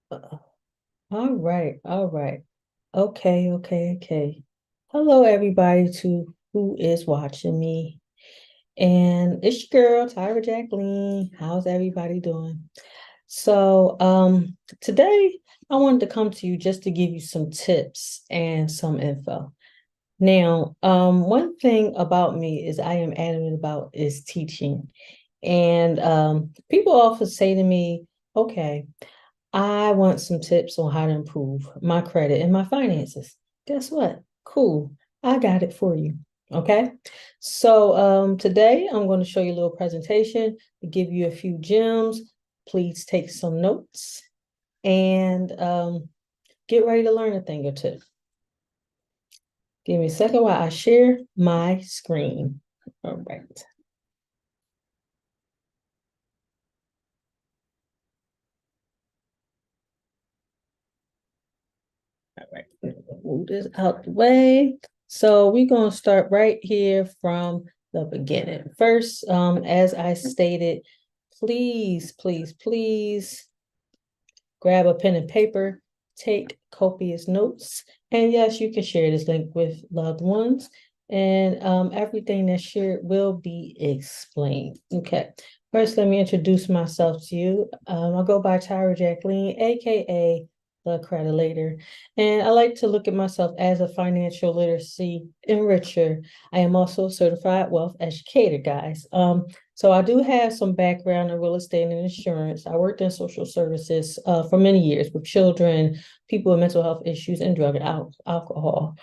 Uh, All right, all right. Okay, okay, okay. Hello, everybody, to who is watching me. And it's your girl, Tyra Jacqueline. How's everybody doing? Today I wanted to come to you just to give you some tips and some info. Now, one thing about me is I am adamant about is teaching. And people often say to me, okay, I want some tips on how to improve my credit and my finances. Guess what? Cool. I got it for you. Okay. Today I'm going to show you a little presentation to give you a few gems. Please take some notes and get ready to learn a thing or two. Give me a second while I share my screen. All right. All right, move this out the way. So we're going to start right here from the beginning. First, as I stated, please, please, please grab a pen and paper, take copious notes, and yes, you can share this link with loved ones, and everything that's shared will be explained. Okay, first, let me introduce myself to you. I'll go by Tyra Jacqueline, aka the Credit, and I like to look at myself as a financial literacy enricher. I am also a certified wealth educator, guys. So I do have some background in real estate and insurance. I worked in social services for many years with children, people with mental health issues, and drug and alcohol.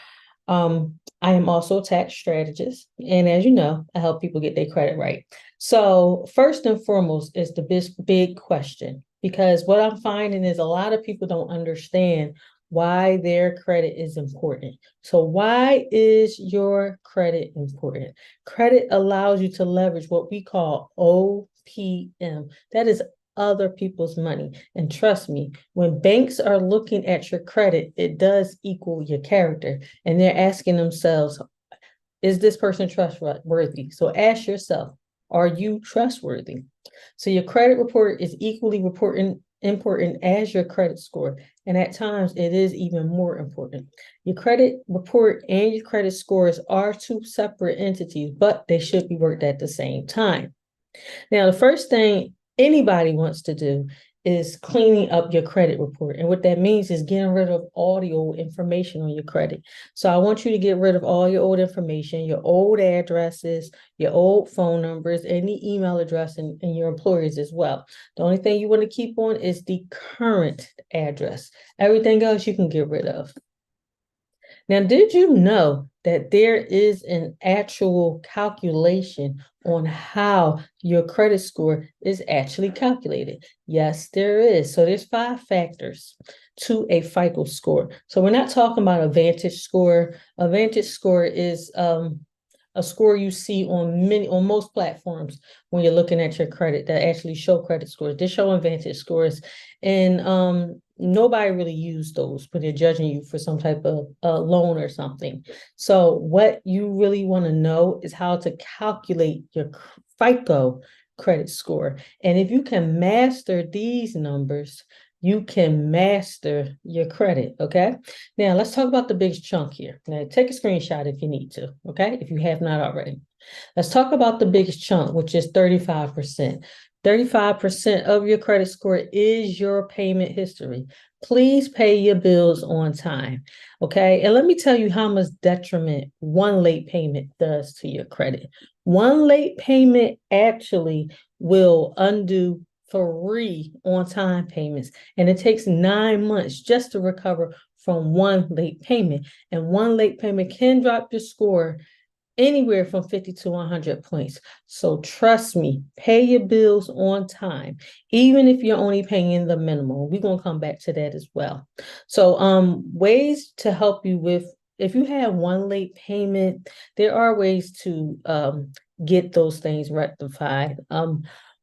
I am also a tax strategist, and as you know, I help people get their credit right. So first and foremost is the big question, because what I'm finding is a lot of people don't understand why their credit is important. So why is your credit important? Credit allows you to leverage what we call OPM. That is other people's money. And trust me, when banks are looking at your credit, it does equal your character. And they're asking themselves, is this person trustworthy? So ask yourself, are you trustworthy? So your credit report is equally important as your credit score. And at times it is even more important. Your credit report and your credit scores are two separate entities, but they should be worked at the same time. Now, the first thing anybody wants to do is cleaning up your credit report. And what that means is getting rid of all the old information on your credit. So I want you to get rid of all your old information, your old addresses, your old phone numbers, any email address, and your employers as well. The only thing you want to keep on is the current address. Everything else you can get rid of. Now, did you know that there is an actual calculation on how your credit score is actually calculated? Yes, there is. So there's 5 factors to a FICO score. So we're not talking about a Vantage score. A Vantage score is a score you see on most platforms when you're looking at your credit that actually show credit scores. They're showing Vantage scores, and nobody really use those when they're judging you for some type of loan or something. So what you really want to know is how to calculate your FICO credit score. And if you can master these numbers, you can master your credit. Okay. Now let's talk about the biggest chunk here. Now take a screenshot if you need to. Okay. If you have not already. Let's talk about the biggest chunk, which is 35%. 35% of your credit score is your payment history. Please pay your bills on time. Okay. And let me tell you how much detriment one late payment does to your credit. One late payment actually will undo 3 on-time payments, and it takes 9 months just to recover from one late payment. And one late payment can drop your score anywhere from 50 to 100 points. So trust me, pay your bills on time, even if you're only paying the minimum. We're going to come back to that as well. So ways to help you with, if you have one late payment, there are ways to get those things rectified.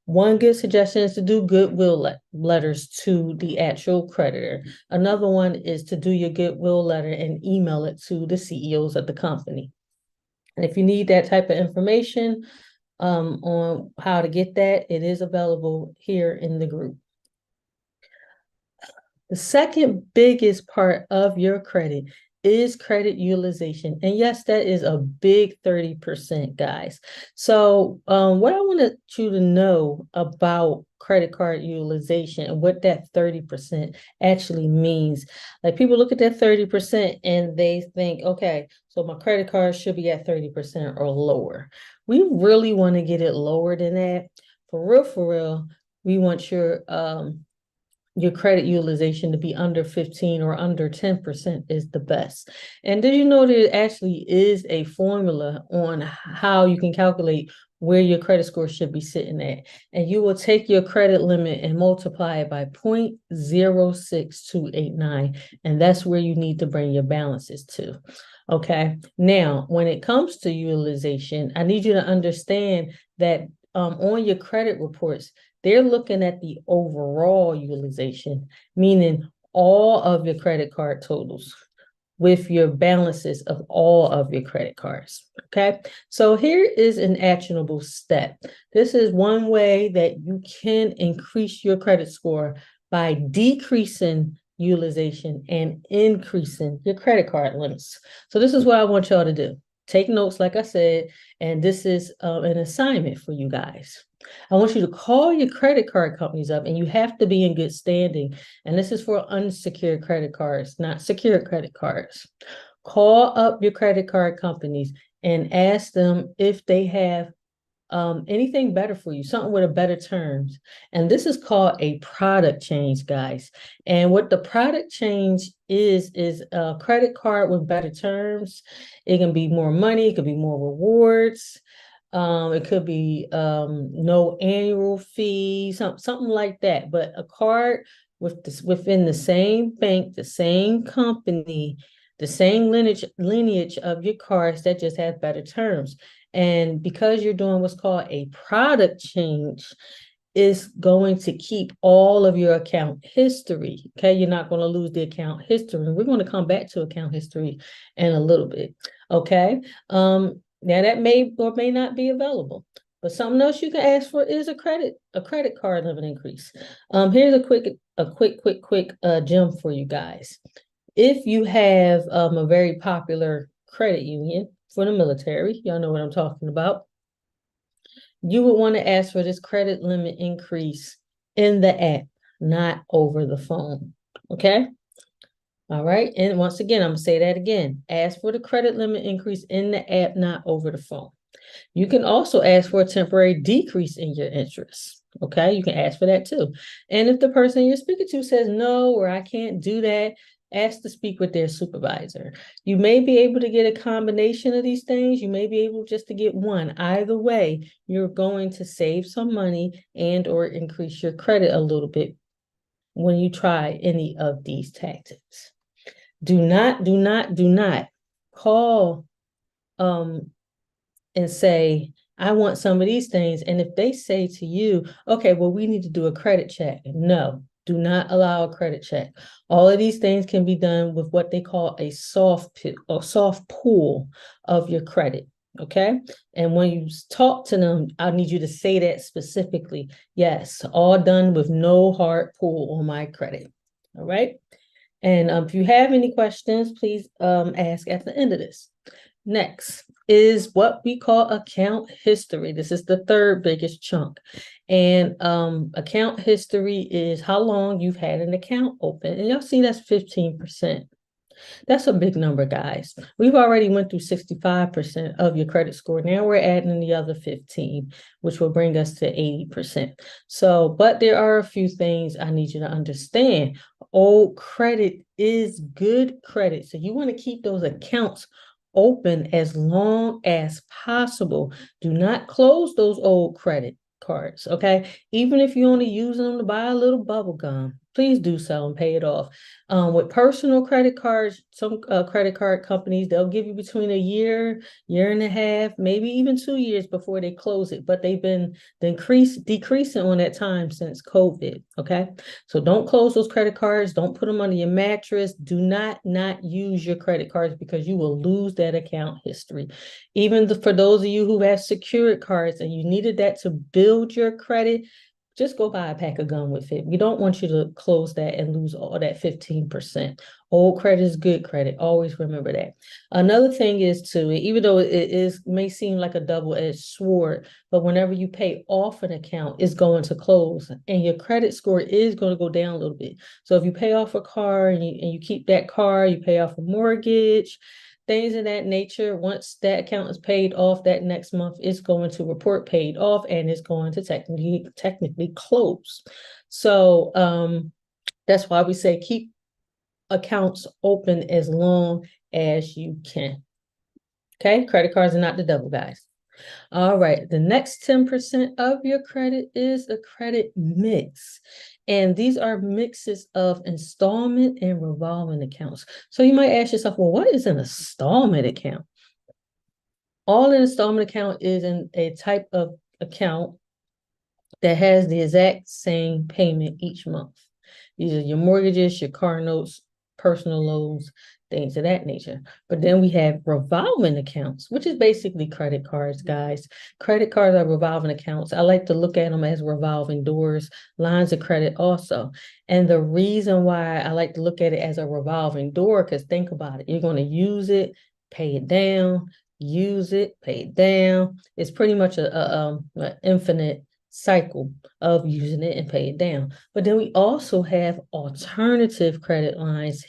One good suggestion is to do goodwill letters to the actual creditor. Another one is to do your goodwill letter and email it to the CEOs of the company. And if you need that type of information on how to get that, it is available here in the group. The second biggest part of your credit is credit utilization. And yes, that is a big 30%, guys. So what I wanted you to know about credit card utilization and what that 30% actually means. Like people look at that 30% and they think, okay, so my credit card should be at 30% or lower. We really want to get it lower than that. For real, we want your credit utilization to be under 15 or under 10% is the best. And did you know there actually is a formula on how you can calculate where your credit score should be sitting at? And you will take your credit limit and multiply it by 0.06289. And that's where you need to bring your balances to. Okay. Now, when it comes to utilization, I need you to understand that on your credit reports, they're looking at the overall utilization, meaning all of your credit card totals with your balances of all of your credit cards. Okay, so here is an actionable step. This is one way that you can increase your credit score by decreasing utilization and increasing your credit card limits. So this is what I want y'all to do. Take notes, like I said, and this is an assignment for you guys. I want you to call your credit card companies up, and you have to be in good standing. And this is for unsecured credit cards, not secured credit cards. Call up your credit card companies and ask them if they have anything better for you, something with a better terms. And this is called a product change, guys. And what the product change is a credit card with better terms. It can be more money, it could be more rewards. It could be no annual fee, something like that. But a card with this within the same bank, the same company, the same lineage of your cards that just have better terms. And because you're doing what's called a product change, is going to keep all of your account history. Okay, you're not going to lose the account history. We're going to come back to account history in a little bit. Okay. Now that may or may not be available, but something else you can ask for is a credit card limit increase. Here's a quick gem for you guys. If you have a very popular credit union for the military, y'all know what I'm talking about, you would want to ask for this credit limit increase in the app, not over the phone. Okay. All right. And once again, I'm going to say that again. Ask for the credit limit increase in the app, not over the phone. You can also ask for a temporary decrease in your interest. Okay. You can ask for that too. And if the person you're speaking to says no, or I can't do that, ask to speak with their supervisor. You may be able to get a combination of these things. You may be able just to get one. Either way, you're going to save some money and or increase your credit a little bit when you try any of these tactics. Do not call and say, I want some of these things. And if they say to you, okay, well, we need to do a credit check. No, do not allow a credit check. All of these things can be done with what they call a soft pull of your credit. Okay. And when you talk to them, I need you to say that specifically. Yes, all done with no hard pull on my credit. All right. And if you have any questions, please ask at the end of this. Next is what we call account history. This is the third biggest chunk. And account history is how long you've had an account open. And y'all see that's 15%. That's a big number, guys. We've already went through 65% of your credit score. Now we're adding the other 15, which will bring us to 80%. So, but there are a few things I need you to understand. Old credit is good credit. So you want to keep those accounts open as long as possible. Do not close those old credit cards, okay? Even if you only use them to buy a little bubble gum, please do so and pay it off. With personal credit cards, some credit card companies, they'll give you between a year and a half, maybe even 2 years before they close it, but they've been decreasing on that time since COVID, okay? So don't close those credit cards. Don't put them under your mattress. Do not use your credit cards because you will lose that account history. Even for those of you who have secured cards and you needed that to build your credit, just go buy a pack of gum with it. We don't want you to close that and lose all that 15%. Old credit is good credit. Always remember that. Another thing is too, even though it may seem like a double-edged sword, but whenever you pay off an account, it's going to close and your credit score is going to go down a little bit. So if you pay off a car and you keep that car, you pay off a mortgage, things of that nature, once that account is paid off that next month, it's going to report paid off and it's going to technically close. So that's why we say keep accounts open as long as you can. Okay, credit cards are not the devil, guys. All right, the next 10% of your credit is a credit mix. And these are mixes of installment and revolving accounts. So you might ask yourself, well, what is an installment account? All an installment account is a type of account that has the exact same payment each month. These are your mortgages, your car notes, personal loans, things of that nature. But then we have revolving accounts, which is basically credit cards, guys. Credit cards are revolving accounts. I like to look at them as revolving doors, lines of credit also. And the reason why I like to look at it as a revolving door, because think about it, you're going to use it, pay it down, use it, pay it down. It's pretty much an infinite cycle of using it and pay it down. But then we also have alternative credit lines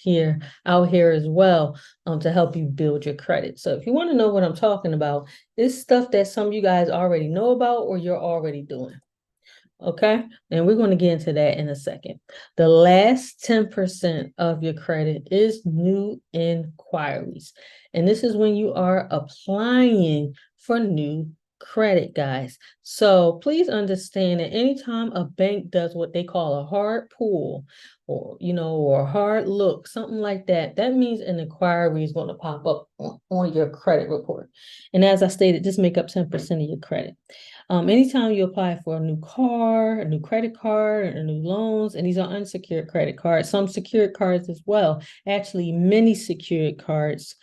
out here as well, to help you build your credit. So if you want to know what I'm talking about, it's stuff that some of you guys already know about or you're already doing. Okay, and we're going to get into that in a second. The last 10% of your credit is new inquiries. And this is when you are applying for new credit, guys. So please understand that anytime a bank does what they call a hard pull or a hard look, something like that, that means an inquiry is going to pop up on your credit report. And as I stated, just make up 10% of your credit. Anytime you apply for a new car, a new credit card, or new loans, and these are unsecured credit cards, some secured cards as well. Actually, many secured cards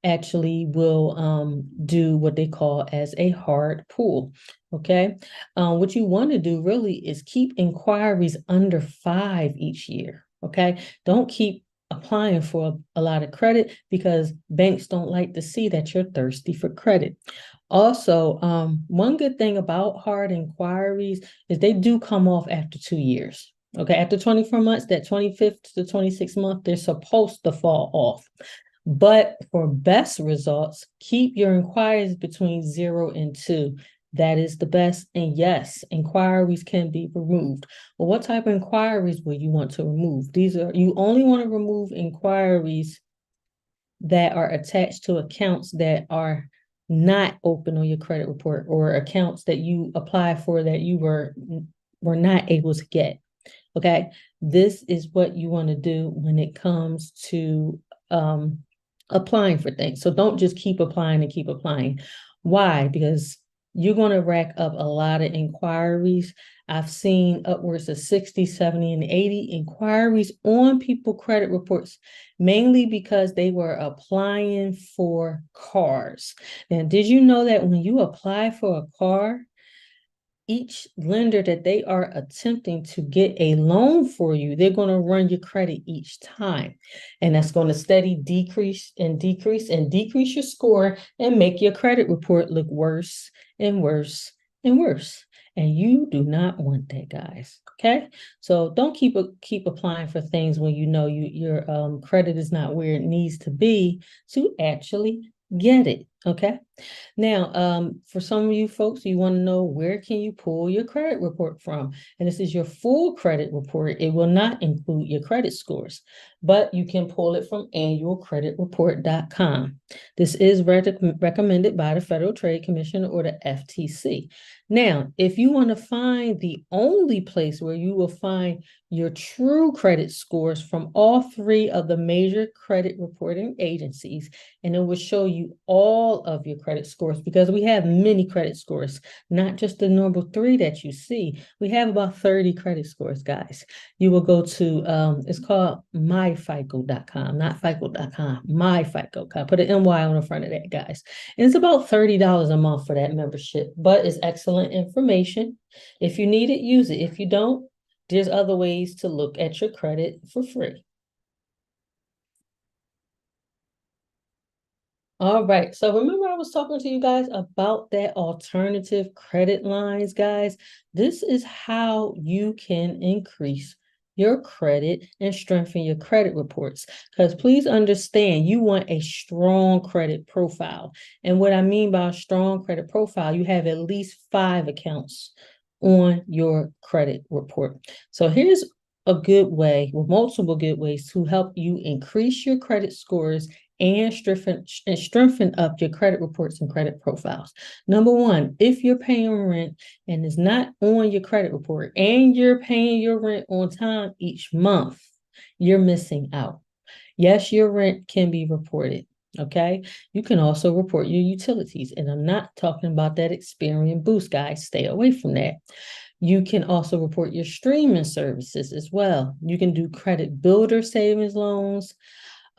actually will do what they call as a hard pull. Okay, what you want to do really is keep inquiries under 5 each year. Okay, don't keep applying for a lot of credit because banks don't like to see that you're thirsty for credit. Also, one good thing about hard inquiries is they do come off after 2 years. Okay, after 24 months, that 25th to 26th month, they're supposed to fall off. But for best results, keep your inquiries between 0 and 2. That is the best. And yes, inquiries can be removed. Well, what type of inquiries will you want to remove? You only want to remove inquiries that are attached to accounts that are not open on your credit report or accounts that you apply for that you were not able to get. Okay, this is what you want to do when it comes to applying for things. So don't just keep applying and keep applying. Why? Because you're going to rack up a lot of inquiries. I've seen upwards of 60, 70, and 80 inquiries on people credit reports, mainly because they were applying for cars. Now, did you know that when you apply for a car, each lender that they are attempting to get a loan for you, they're going to run your credit each time. And that's going to steady decrease and decrease and decrease your score and make your credit report look worse and worse and worse. And you do not want that, guys. Okay, so don't keep applying for things when you know your credit is not where it needs to be to actually get it. Okay. Now, for some of you folks, you want to know where can you pull your credit report from? And this is your full credit report. It will not include your credit scores, but you can pull it from annualcreditreport.com. This is recommended by the Federal Trade Commission or the FTC. Now, if you want to find the only place where you will find your true credit scores from all 3 of the major credit reporting agencies, and it will show you all all of your credit scores, because we have many credit scores, not just the normal 3 that you see. We have about 30 credit scores, guys. You will go to, it's called myfico.com, not fico.com, myfico.com. Put an MY on the front of that, guys. And it's about $30 a month for that membership, but it's excellent information. If you need it, use it. If you don't, there's other ways to look at your credit for free. All right. So remember I was talking to you guys about that alternative credit lines, guys. This is how you can increase your credit and strengthen your credit reports. Because please understand, you want a strong credit profile. And what I mean by a strong credit profile, you have at least 5 accounts on your credit report. So here's a good way, with multiple good ways to help you increase your credit scores and strengthen up your credit reports and credit profiles. Number one, if you're paying rent and it's not on your credit report and you're paying your rent on time each month, you're missing out. Yes, your rent can be reported. Okay. You can also report your utilities. And I'm not talking about that Experian boost, guys. Stay away from that. You can also report your streaming services as well. You can do credit builder savings loans.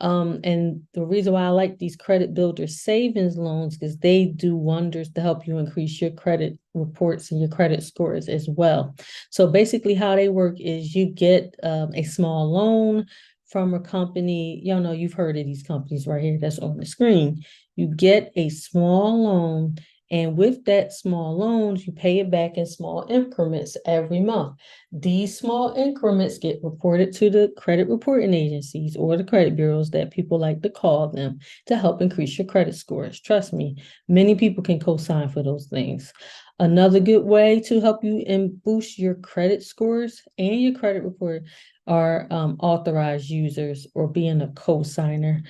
And the reason why I like these credit builder savings loans is they do wonders to help you increase your credit reports and your credit scores as well. So basically how they work is you get a small loan from a company. Y'all know, you've heard of these companies right here that's on the screen. You get a small loan, and with that small loans, you pay it back in small increments every month. These small increments get reported to the credit reporting agencies, or the credit bureaus that people like to call them, to help increase your credit scores. Trust me, many people can co-sign for those things. Another good way to help you and boost your credit scores and your credit report are authorized users, or being a co-signer.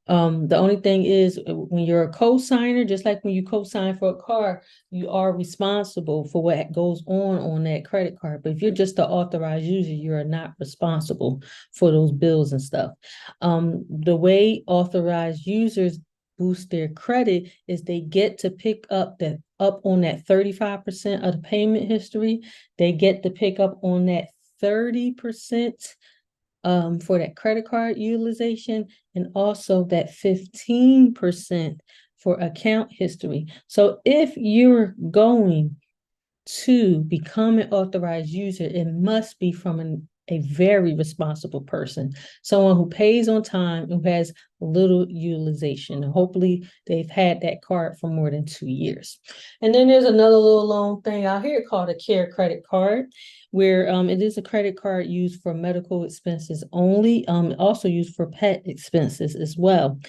The only thing is, when you're a co-signer, just like when you co-sign for a car, you are responsible for what goes on that credit card. But if you're just an authorized user, you are not responsible for those bills and stuff. The way authorized users boost their credit is they get to pick up on that 35% of the payment history. They get to pick up on that 30% for that credit card utilization, and also that 15% for account history. So if you're going to become an authorized user, it must be from a very responsible person, someone who pays on time, who has little utilization. Hopefully they've had that card for more than 2 years. And then there's another little loan thing out here called a care credit card, where it is a credit card used for medical expenses only, also used for pet expenses as well.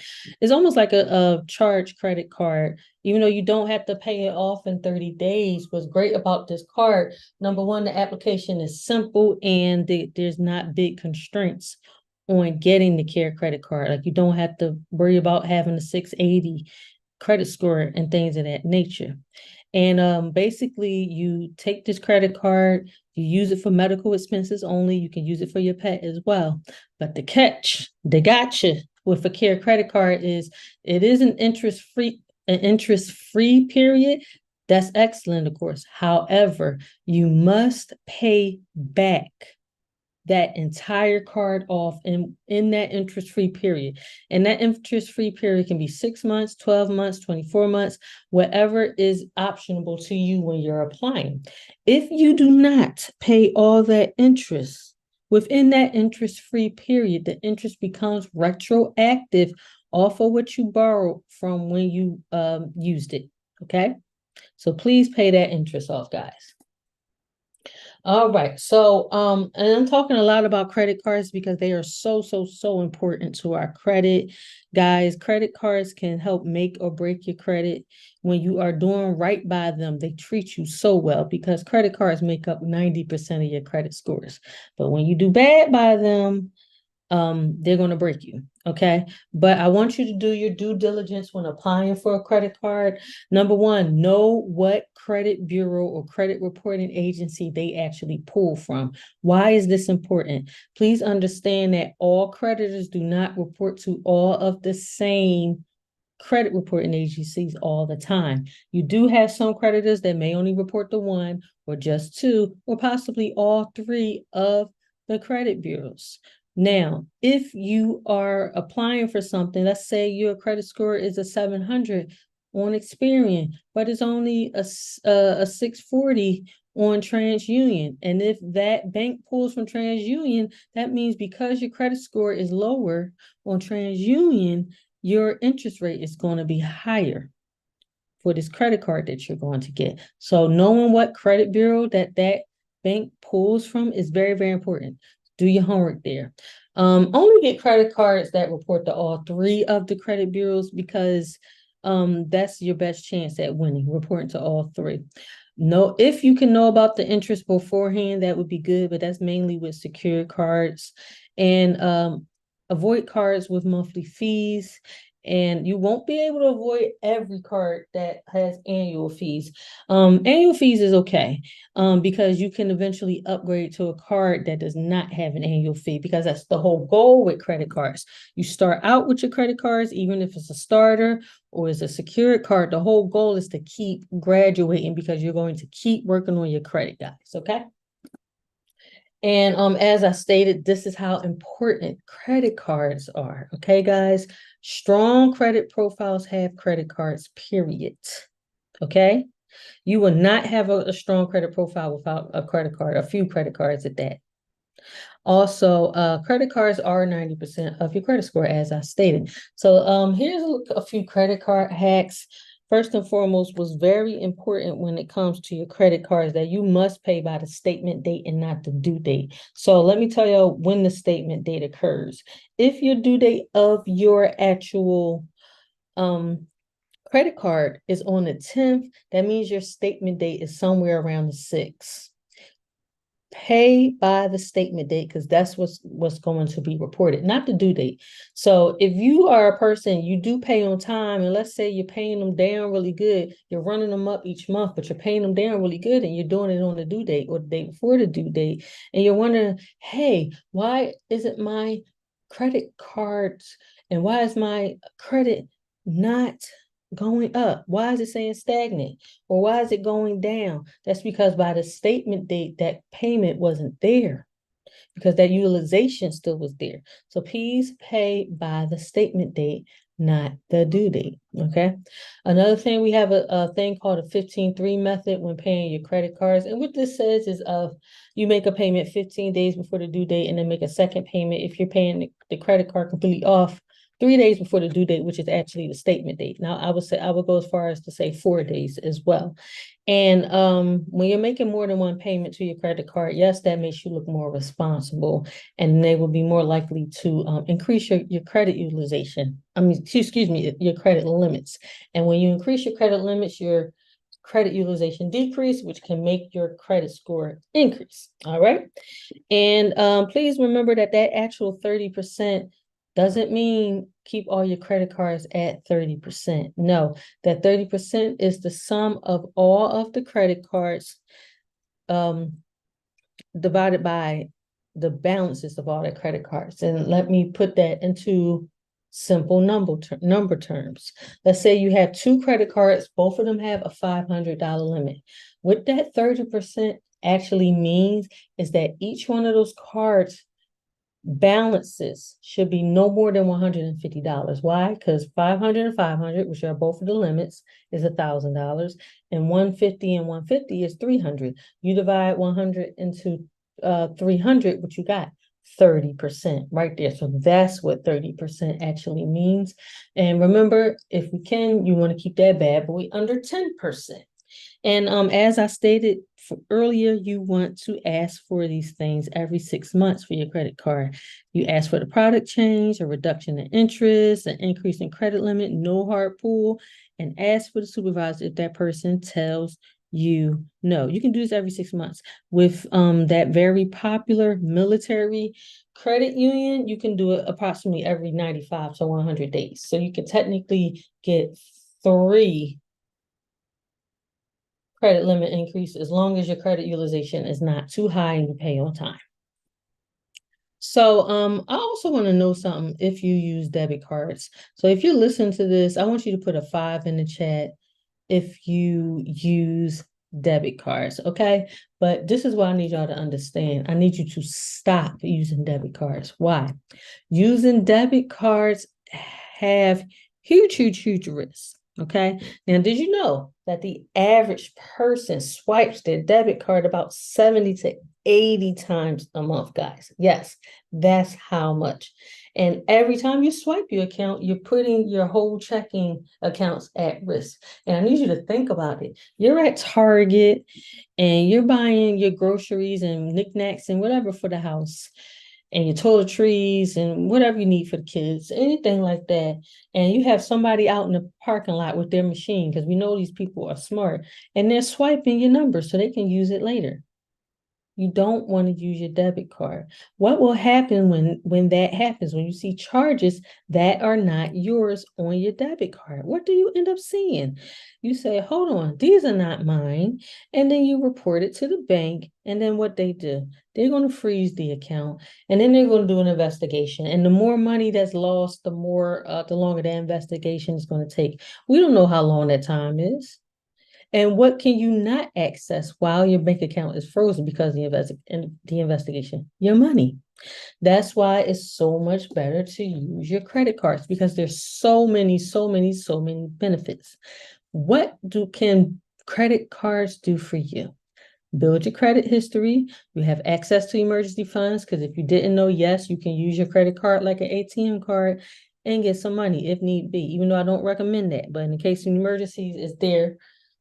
It's almost like a charge credit card, even though you don't have to pay it off in 30 days. What's great about this card, number one, the application is simple, and there's not big constraints on getting the care credit card. Like, you don't have to worry about having a 680 credit score and things of that nature. And basically, you take this credit card, you use it for medical expenses only. You can use it for your pet as well. But the catch, they got you with a care credit card, is it is an interest-free period. That's excellent, of course. However, you must pay back that entire card off in that interest-free period. And that interest-free period can be 6 months, 12 months, 24 months, whatever is optionable to you when you're applying. If you do not pay all that interest within that interest-free period, the interest becomes retroactive off of what you borrowed from when you used it. Okay, so please pay that interest off, guys. All right. So, and I'm talking a lot about credit cards because they are so important to our credit. Guys, credit cards can help make or break your credit. When you are doing right by them, they treat you so well, because credit cards make up 90% of your credit scores. But when you do bad by them, they're going to break you. Okay. But I want you to do your due diligence when applying for a credit card. Number one, know what credit bureau or credit reporting agency they actually pull from. Why is this important? Please understand that all creditors do not report to all of the same credit reporting agencies all the time. You do have some creditors that may only report the one or just two or possibly all three of the credit bureaus. Now, if you are applying for something, let's say your credit score is a 700 on Experian, but it's only a 640 on TransUnion. And if that bank pulls from TransUnion, that means because your credit score is lower on TransUnion, your interest rate is going to be higher for this credit card that you're going to get. So knowing what credit bureau that bank pulls from is very, very important. Do your homework there. Only get credit cards that report to all three of the credit bureaus because that's your best chance at winning, reporting to all three. No, if you can know about the interest beforehand, that would be good, but that's mainly with secured cards. And avoid cards with monthly fees. And you won't be able to avoid every card that has annual fees. Annual fees is okay because you can eventually upgrade to a card that does not have an annual fee, because that's the whole goal with credit cards. You start out with your credit cards, even if it's a starter or it's a secured card, the whole goal is to keep graduating because you're going to keep working on your credit, guys, okay? And as I stated, this is how important credit cards are, okay, guys? Strong credit profiles have credit cards, period, okay? You will not have a strong credit profile without a credit card, a few credit cards at that. Also, credit cards are 90% of your credit score, as I stated. So here's a few credit card hacks. First and foremost, was very important when it comes to your credit cards that you must pay by the statement date and not the due date. So let me tell you when the statement date occurs. If your due date of your actual credit card is on the 10th, that means your statement date is somewhere around the 6th. Pay by the statement date because that's what's going to be reported, not the due date. So if you are a person, you do pay on time, and let's say you're paying them down really good, you're running them up each month, but you're paying them down really good and you're doing it on the due date or the day before the due date, and you're wondering, hey, why isn't my credit cards and why is my credit not going up? Why is it saying stagnant? Or why is it going down? That's because by the statement date, that payment wasn't there because that utilization still was there. So please pay by the statement date, not the due date, okay? Another thing, we have a thing called a 15-3 method when paying your credit cards. And what this says is you make a payment 15 days before the due date and then make a second payment if you're paying the credit card completely off 3 days before the due date, which is actually the statement date. Now, I would go as far as to say 4 days as well. And when you're making more than one payment to your credit card, yes, that makes you look more responsible, and they will be more likely to increase your credit utilization. Excuse me, your credit limits. And when you increase your credit limits, your credit utilization decrease, which can make your credit score increase. All right. And please remember that actual 30% doesn't mean keep all your credit cards at 30%. No, that 30% is the sum of all of the credit cards divided by the balances of all the credit cards. And let me put that into simple number terms. Let's say you have 2 credit cards, both of them have a $500 limit. What that 30% actually means is that each one of those cards balances should be no more than $150. Why? Because 500 and 500, which are both of the limits, is $1,000, and 150 and 150 is 300. You divide 100 into 300, what you got? 30% right there. So that's what 30% actually means. And remember, if we can, you want to keep that bad boy under 10%. And as I stated earlier, you want to ask for these things every 6 months for your credit card. You ask for the product change, a reduction in interest, an increase in credit limit, no hard pull, and ask for the supervisor if that person tells you no. You can do this every 6 months. With that very popular military credit union, you can do it approximately every 95 to 100 days. So you can technically get 3 credit limit increase as long as your credit utilization is not too high and you pay on time. So I also want to know something if you use debit cards. So if you listen to this, I want you to put a 5 in the chat if you use debit cards, okay? But this is what I need y'all to understand. I need you to stop using debit cards. Why? Using debit cards have huge, huge, huge risks. Okay. Now, did you know that the average person swipes their debit card about 70 to 80 times a month, guys? Yes, that's how much. And every time you swipe your account, you're putting your whole checking accounts at risk. And I need you to think about it. You're at Target and you're buying your groceries and knickknacks and whatever for the house and your toiletries and whatever you need for the kids, anything like that. And you have somebody out in the parking lot with their machine, because we know these people are smart, and they're swiping your number so they can use it later. You don't want to use your debit card. What will happen when that happens, when you see charges that are not yours on your debit card? What do you end up seeing? You say, hold on, these are not mine. And then you report it to the bank. And then what they do, they're going to freeze the account, and then they're going to do an investigation. And the more money that's lost, the longer that investigation is going to take. We don't know how long that time is. And what can you not access while your bank account is frozen because of the investigation? Your money. That's why it's so much better to use your credit cards, because there's so many, so many, so many benefits. What can credit cards do for you? Build your credit history. You have access to emergency funds, because if you didn't know, yes, you can use your credit card like an ATM card and get some money if need be, even though I don't recommend that. But in case of emergencies, it's there.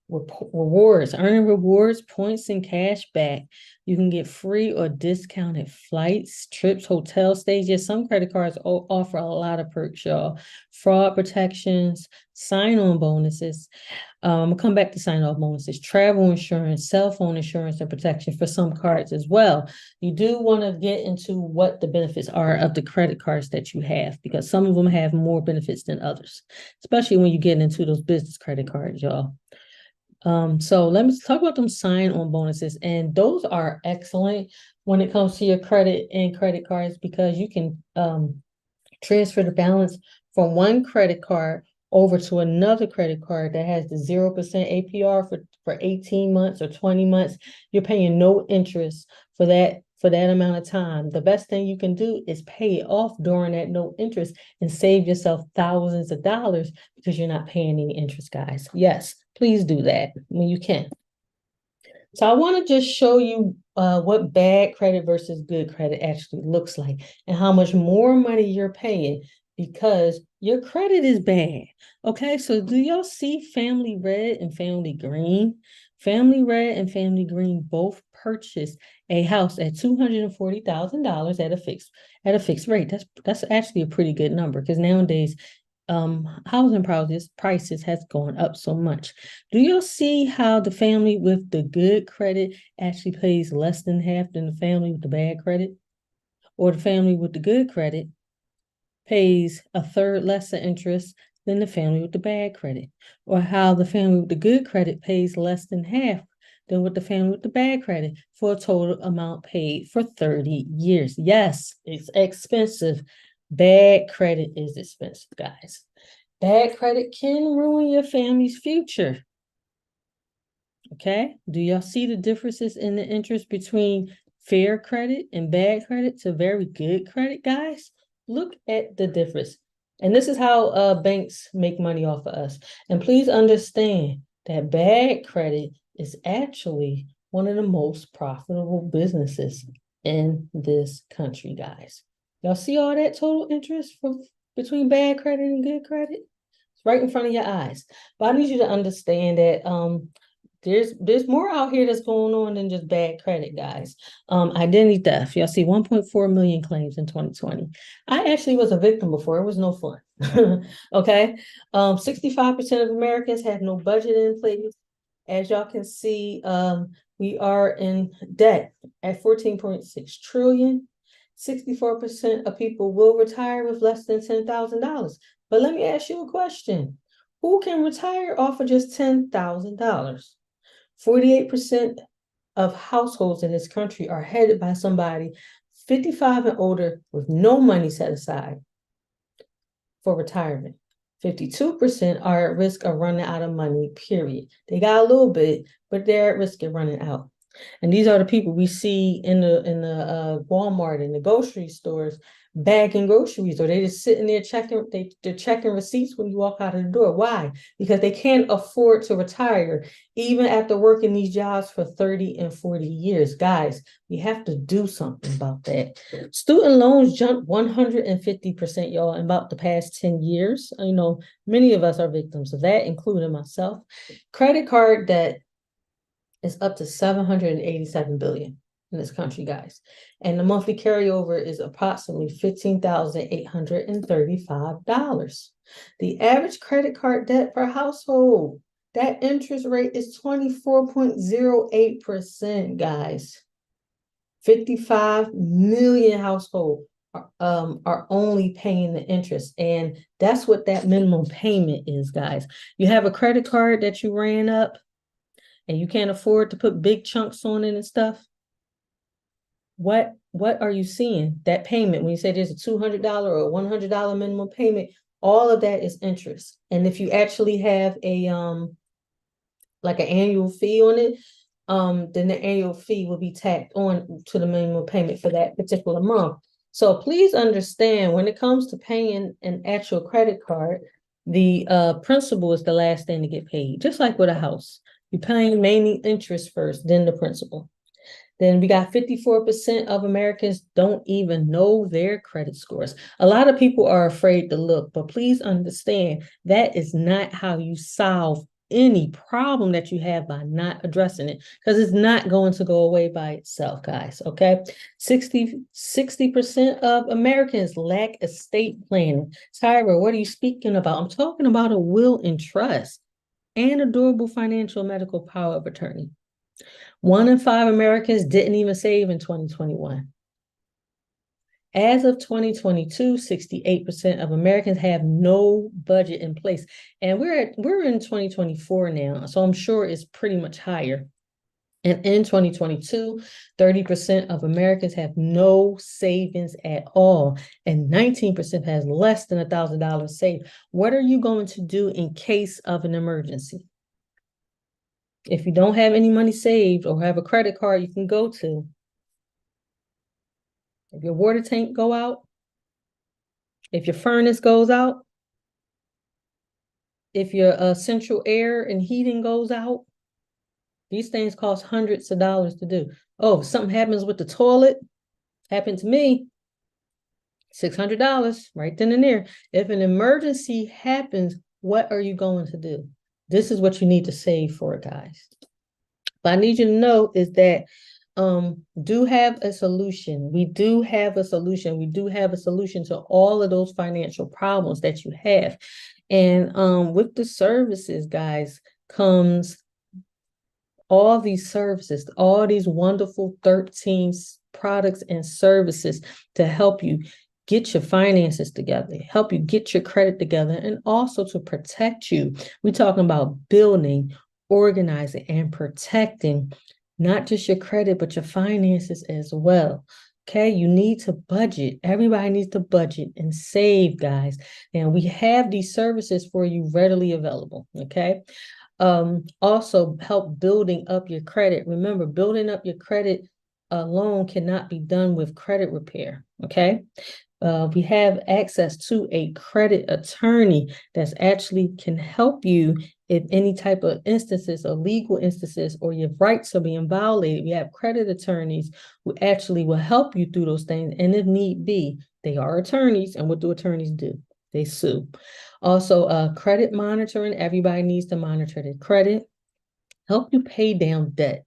Rewards, earning rewards, points, and cash back. You can get free or discounted flights, trips, hotel stays. Some credit cards offer a lot of perks, y'all. Fraud protections, sign-on bonuses. I'll come back to sign-on bonuses, travel insurance, cell phone insurance, and protection for some cards as well. You do want to get into what the benefits are of the credit cards that you have, because some of them have more benefits than others, especially when you get into those business credit cards, y'all. So let me talk about them sign-on bonuses, and those are excellent when it comes to your credit and credit cards, because you can transfer the balance from one credit card over to another credit card that has the 0% APR for 18 months or 20 months. You're paying no interest for that amount of time. The best thing you can do is pay it off during that no interest and save yourself thousands of dollars, because you're not paying any interest, guys. Yes, please do that when you can. So I want to just show you what bad credit versus good credit actually looks like, and how much more money you're paying because your credit is bad. Okay, so do y'all see Family Red and Family Green? Family Red and Family Green both purchased a house at $240,000 at a fixed rate. That's actually a pretty good number, because nowadays housing prices has gone up so much. Do you see how the family with the good credit actually pays less than half than the family with the bad credit? Or the family with the good credit pays a third less in interest than the family with the bad credit? Or how the family with the good credit pays less than half than what the family with the bad credit, for a total amount paid for 30 years. Yes, it's expensive. Bad credit is expensive, guys. Bad credit can ruin your family's future. Okay, do y'all see the differences in the interest between fair credit and bad credit to very good credit, guys? Look at the difference. And this is how banks make money off of us. And please understand that bad credit is actually one of the most profitable businesses in this country, guys. Y'all see all that total interest between bad credit and good credit? It's right in front of your eyes. But I need you to understand that there's more out here that's going on than just bad credit, guys. Identity theft. Y'all see 1.4 million claims in 2020. I actually was a victim before. It was no fun. Okay. 65% of Americans have no budget in place. As y'all can see, we are in debt at 14.6 trillion. 64% of people will retire with less than $10,000. But let me ask you a question. Who can retire off of just $10,000? 48% of households in this country are headed by somebody 55 and older with no money set aside for retirement. 52% are at risk of running out of money, period. They got a little bit, but they're at risk of running out. And these are the people we see in the Walmart and the grocery stores bagging groceries, or they just sitting there checking, they're checking receipts when you walk out of the door. Why? Because they can't afford to retire even after working these jobs for 30 and 40 years. Guys, we have to do something about that. Student loans jumped 150%, y'all, in about the past 10 years. You know, many of us are victims of that, including myself. Credit card debt is up to 787 billion in this country, guys. And the monthly carryover is approximately $15,835. The average credit card debt per household, that interest rate is 24.08%, guys. 55 million households are only paying the interest. And that's what that minimum payment is, guys. You have a credit card that you ran up and you can't afford to put big chunks on it and stuff. What are you seeing? That payment, when you say there's a $200 or a $100 minimum payment, all of that is interest. And if you actually have a like an annual fee on it, then the annual fee will be tacked on to the minimum payment for that particular month. So please understand, when it comes to paying an actual credit card, the principal is the last thing to get paid, just like with a house. You're paying mainly interest first, then the principal. Then we got 54% of Americans don't even know their credit scores. A lot of people are afraid to look, but please understand that is not how you solve any problem that you have by not addressing it, because it's not going to go away by itself, guys. Okay. 60% of Americans lack estate planning. Tyra, what are you speaking about? I'm talking about a will and trust and a durable financial medical power of attorney. 1 in 5 Americans didn't even save in 2021. As of 2022, 68% of Americans have no budget in place. And we're in 2024 now, so I'm sure it's pretty much higher. And in 2022, 30% of Americans have no savings at all, and 19% has less than $1,000 saved. What are you going to do in case of an emergency? If you don't have any money saved or have a credit card you can go to, if your water tank go out, if your furnace goes out, if your central air and heating goes out, these things cost hundreds of dollars to do. Oh, if something happens with the toilet, happened to me, $600 right then and there. If an emergency happens, what are you going to do? This is what you need to save for, guys. But I need you to know is that do have a solution. We do have a solution. We do have a solution to all of those financial problems that you have. And with the services, guys, comes all these services, all these wonderful 13 products and services to help you get your finances together, help you get your credit together, and also to protect you. We're talking about building, organizing, and protecting not just your credit, but your finances as well. Okay, you need to budget. Everybody needs to budget and save, guys. And we have these services for you readily available. Okay. Also help building up your credit. Remember, building up your credit alone cannot be done with credit repair. Okay. We have access to a credit attorney that's actually can help you if any type of instances or legal instances or your rights are being violated. We have credit attorneys who actually will help you through those things. And if need be, they are attorneys. And what do attorneys do? They sue. Also, credit monitoring. Everybody needs to monitor their credit. Help you pay down debt.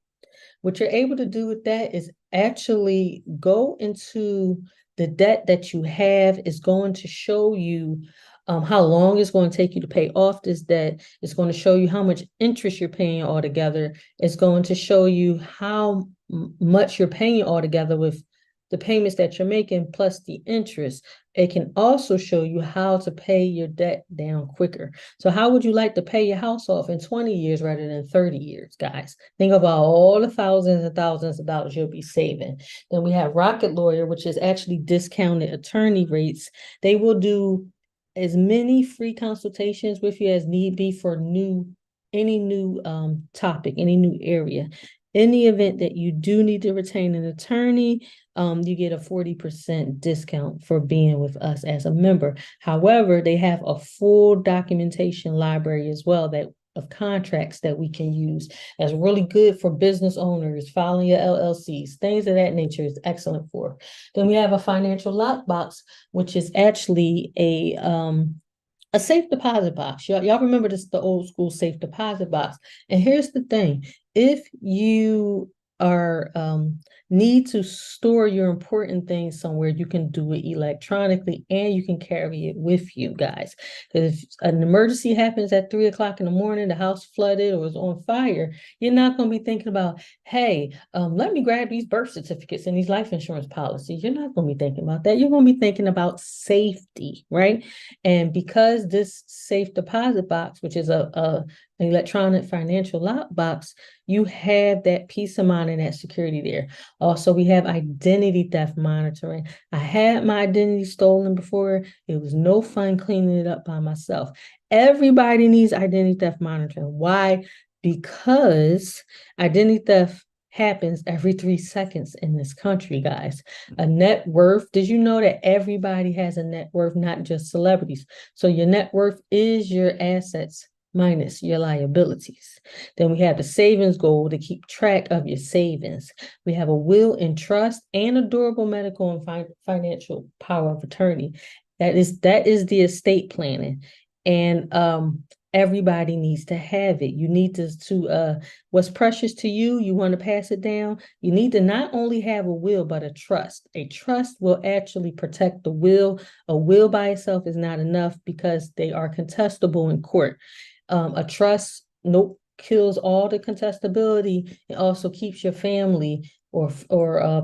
What you're able to do with that is actually go into the debt that you have. Is going to show you how long it's going to take you to pay off this debt. It's going to show you how much interest you're paying altogether. It's going to show you how much you're paying altogether with the payments that you're making plus the interest. It can also show you how to pay your debt down quicker. So how would you like to pay your house off in 20 years rather than 30 years, guys? Think about all the thousands and thousands of dollars you'll be saving. Then we have Rocket Lawyer, which is actually discounted attorney rates. They will do as many free consultations with you as need be for any new topic, any new area. In the event that you do need to retain an attorney, you get a 40% discount for being with us as a member. However, they have a full documentation library as well of contracts that we can use. That's really good for business owners, filing your LLCs, things of that nature is excellent for. Then we have a financial lockbox, which is actually a safe deposit box. Y'all remember this, the old school safe deposit box. And here's the thing. If you are need to store your important things somewhere, you can do it electronically and you can carry it with you, guys. Because if an emergency happens at 3 o'clock in the morning, the house flooded or is on fire, you're not going to be thinking about, hey, let me grab these birth certificates and these life insurance policies. You're not going to be thinking about that. You're going to be thinking about safety, right? And because this safe deposit box, which is an electronic financial lockbox, you have that peace of mind and that security there. Also, we have identity theft monitoring. I had my identity stolen before. It was no fun cleaning it up by myself. Everybody needs identity theft monitoring. Why? Because identity theft happens every 3 seconds in this country, guys. A net worth, did you know that everybody has a net worth, not just celebrities? So your net worth is your assets minus your liabilities. Then we have the savings goal to keep track of your savings. We have a will and trust and a durable medical and financial power of attorney. That is the estate planning. And everybody needs to have it. You need to what's precious to you, you want to pass it down. You need to not only have a will, but a trust. A trust will actually protect the will. A will by itself is not enough because they are contestable in court. A trust, kills all the contestability. It also keeps your family or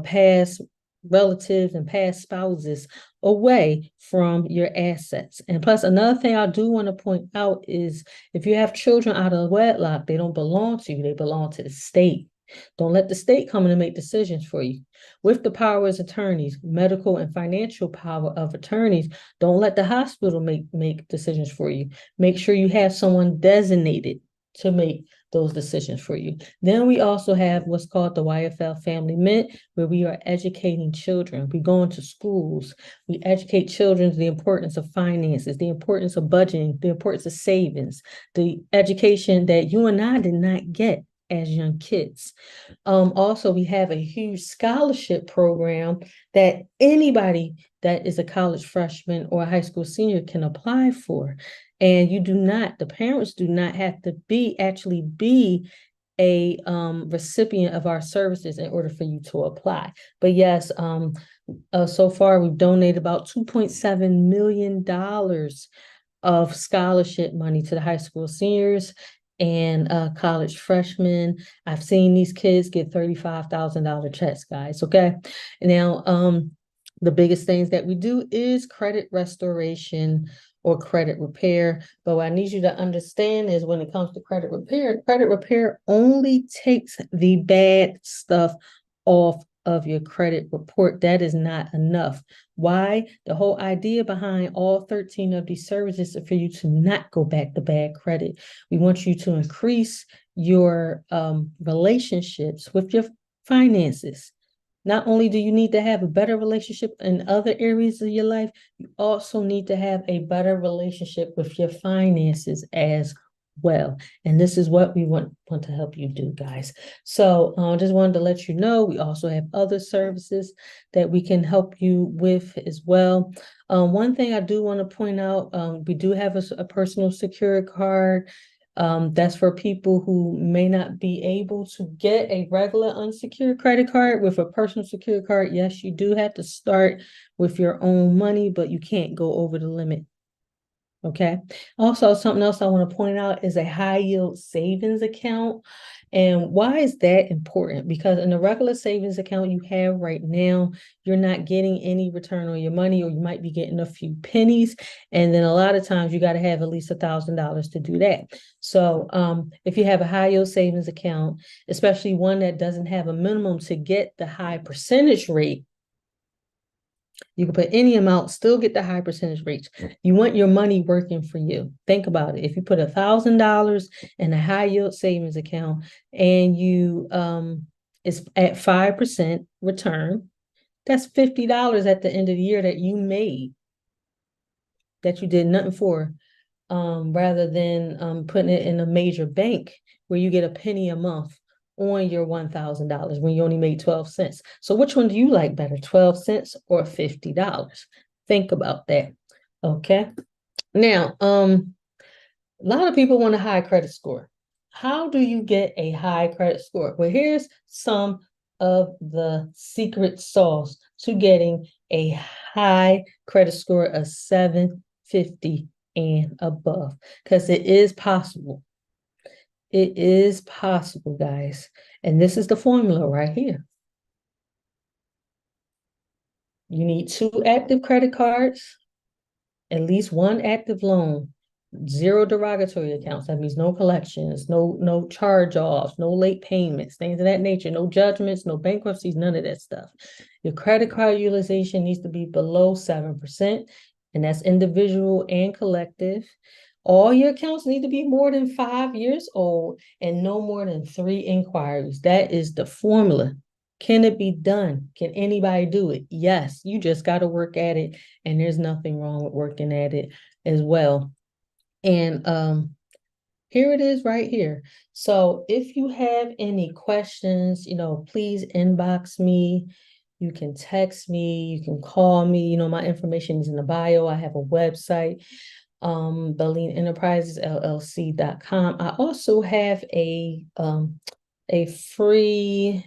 past relatives and past spouses away from your assets. And plus, another thing I do want to point out is if you have children out of wedlock, they don't belong to you, they belong to the state. Don't let the state come in and make decisions for you. With the power as attorneys, medical and financial power of attorneys, don't let the hospital make decisions for you. Make sure you have someone designated to make those decisions for you. Then we also have what's called the YFL Family Mint, where we are educating children. We go into schools. We educate children the importance of finances, the importance of budgeting, the importance of savings, the education that you and I did not get as young kids. Also, we have a huge scholarship program that anybody that is a college freshman or a high school senior can apply for. And the parents do not have to be a recipient of our services in order for you to apply. But yes, so far we've donated about $2.7 million of scholarship money to the high school seniors and college freshmen. I've seen these kids get $35,000 checks, guys. Okay. Now, the biggest things that we do is credit restoration or credit repair. But what I need you to understand is when it comes to credit repair only takes the bad stuff off of your credit report. That is not enough. Why? The whole idea behind all 13 of these services is for you to not go back to bad credit. We want you to increase your relationships with your finances. Not only do you need to have a better relationship in other areas of your life, you also need to have a better relationship with your finances as well. And this is what we want to help you do, guys. So just wanted to let you know, we also have other services that we can help you with as well. One thing I do want to point out, we do have a personal security card. That's for people who may not be able to get a regular unsecured credit card. With a personal security card, yes, you do have to start with your own money, but you can't go over the limit. Okay. Also, something else I want to point out is a high yield savings account. And why is that important? Because in the regular savings account you have right now, you're not getting any return on your money, or you might be getting a few pennies. And then a lot of times you got to have at least $1,000 to do that. So if you have a high yield savings account, especially one that doesn't have a minimum to get the high percentage rate, you can put any amount, still get the high percentage rates. You want your money working for you. Think about it. If you put $1,000 in a high yield savings account and you it's at 5% return, that's $50 at the end of the year that you made, that you did nothing for, rather than putting it in a major bank where you get a penny a month on your $1,000 when you only made 12 cents. So which one do you like better, 12 cents or $50? Think about that. Okay. Now, a lot of people want a high credit score. How do you get a high credit score? Well, here's some of the secret sauce to getting a high credit score of 750 and above, because it is possible. It is possible, guys. And this is the formula right here. You need 2 active credit cards, at least 1 active loan, 0 derogatory accounts. That means no collections, no charge-offs, no late payments, things of that nature, no judgments, no bankruptcies, none of that stuff. Your credit card utilization needs to be below 7%, and that's individual and collective. All your accounts need to be more than 5 years old and no more than 3 inquiries. That is the formula. Can it be done? Can anybody do it? Yes, you just got to work at it, and there's nothing wrong with working at it as well. And here it is right here. So if you have any questions, please inbox me. You can text me, you can call me. My information is in the bio. I have a website, BelliniEnterprisesLLC.com. I also have a free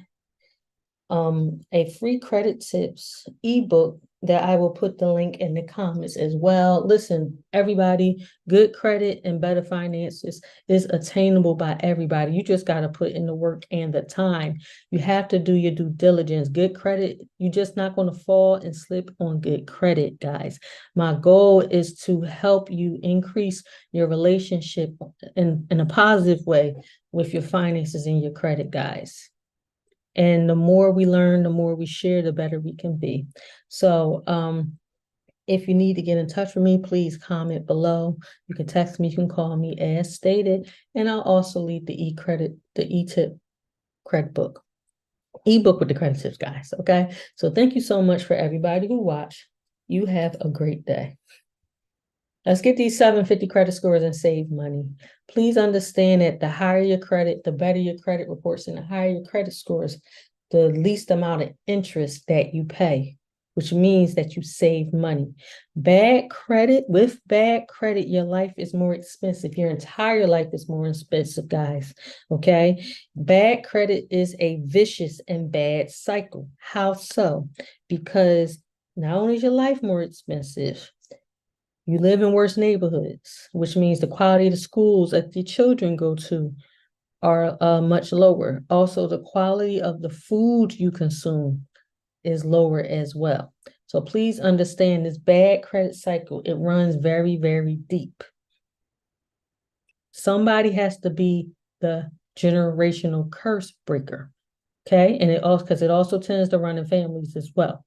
credit tips ebook that I will put the link in the comments as well. Listen, everybody, good credit and better finances is attainable by everybody. You just got to put in the work and the time. You have to do your due diligence. Good credit, you're just not going to fall and slip on good credit, guys. My goal is to help you increase your relationship in a positive way with your finances and your credit, guys. And the more we learn, the more we share, the better we can be. So if you need to get in touch with me, please comment below. You can text me, you can call me as stated. And I'll also leave the e-tip credit book, ebook with the credit tips, guys. Okay. So thank you so much for everybody who watched. You have a great day. Let's get these 750 credit scores and save money. Please understand that the higher your credit, the better your credit reports, and the higher your credit scores, the least amount of interest that you pay, which means that you save money. With bad credit, your life is more expensive. Your entire life is more expensive, guys. Okay? Bad credit is a vicious and bad cycle. How so? Because not only is your life more expensive, you live in worse neighborhoods, which means the quality of the schools that your children go to are much lower. Also, the quality of the food you consume is lower as well. So please understand this bad credit cycle, it runs very, very deep. Somebody has to be the generational curse breaker, okay? And because it also tends to run in families as well.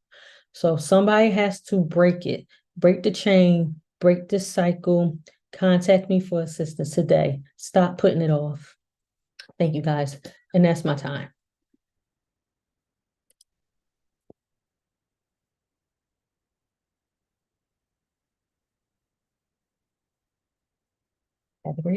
So somebody has to break it, break the chain, break this cycle. Contact me for assistance today. Stop putting it off. Thank you, guys. And that's my time. Have a great